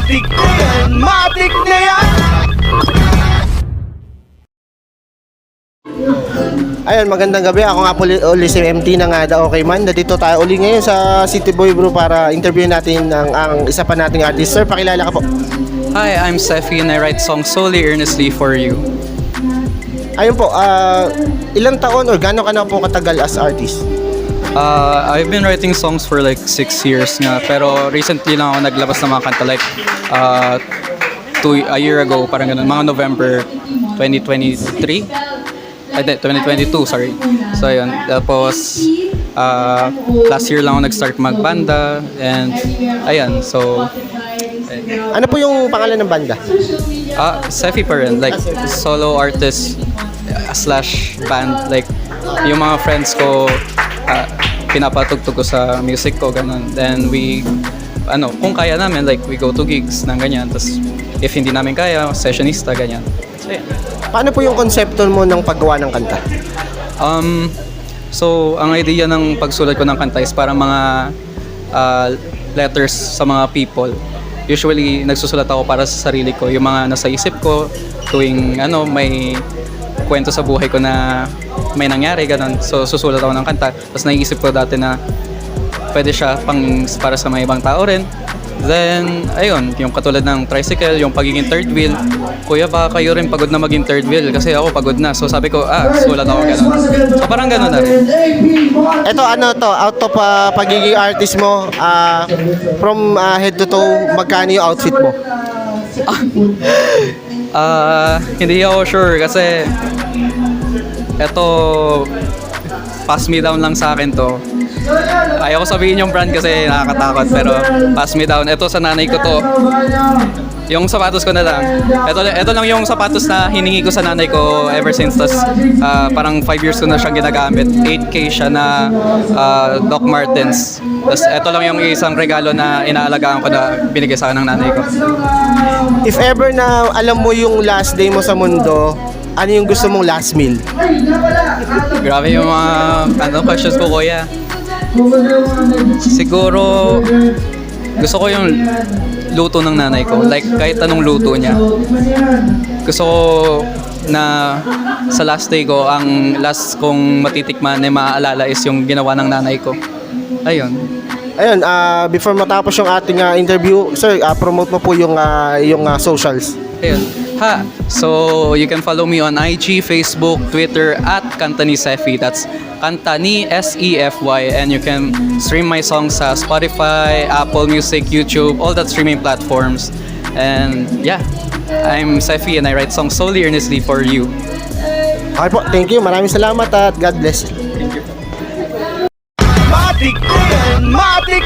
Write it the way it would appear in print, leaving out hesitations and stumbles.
Matik na yan. Ayun, magandang gabi. Ako nga po uli si MT ng The Okay Man. Nandito tayo uli ngayon sa City Boy Bro para interview natin ang isa pa nating artist. Sir, pakilala ka po. Hi, I'm Sefi and I write songs solely earnestly for you. Ayun po, ilang taon or gano'n ka na po katagal as artist? I've been writing songs for like 6 years nga, pero recently lang ako naglabas ng mga kanta like a year ago, parang ganun, mga November 2023. 2022, sorry. So ayun, tapos last year lang ako nag-start magbanda and ayan, so Ano po yung pangalan ng banda? Sefi pa rin, like solo artist slash band, like yung mga friends ko pinapatugtog ko sa music ko, ganun. Then we, kung kaya namin, like we go to gigs ng ganyan, tapos if hindi namin kaya, sessionista, ganyan. So yeah. Paano po yung konsepto mo ng paggawa ng kanta? So ang idea ng pagsulat ko ng kanta is parang mga letters sa mga people. Usually nagsusulat ako para sa sarili ko, yung mga nasa isip ko tuwing may kwento sa buhay ko na may nangyari, ganun. So susulat ako ng kanta, tapos naiisip ko dati na pwede siya para sa mga ibang tao rin. Then, ayun, yung katulad ng tricycle, yung pagiging third wheel. Kuya, baka kayo rin pagod na maging third wheel kasi ako pagod na. So sabi ko, sulat ako, ganun. So parang ganun na rin. Ito, out of pagiging artist mo, from head to toe, magkano yung outfit mo? Hindi ako sure kasi eto, pass me down lang sa akin to. Ayaw ko sabihin yung brand kasi nakakatakot, pero pass me down. Ito sa nanay ko to. Yung sapatos ko na lang. Ito lang yung sapatos na hiningi ko sa nanay ko ever since. Tas, parang 5 years ko na siyang ginagamit. 8K siya na Doc Martens. Tapos ito lang yung isang regalo na inaalagaan ko na binigay sa akin ng nanay ko. If ever na alam mo yung last day mo sa mundo, ano yung gusto mong last meal? Grabe yung mga questions ko, kuya. Siguro gusto ko yung luto ng nanay ko, like kahit anong luto niya. Gusto ko na sa last day ko, ang last kong matitikman na maaalala is yung ginawa ng nanay ko. Ayun. Ayun, before matapos yung ating interview, sir, promote mo po yung socials. Ayun. So you can follow me on IG, Facebook, Twitter at Kantani Sefi. That's Kantani SEFY, and you can stream my songs sa Spotify, Apple Music, YouTube, all that streaming platforms. And yeah, I'm Sefi and I write songs solely earnestly for you. Okay po, thank you. Maraming salamat at God bless. Matik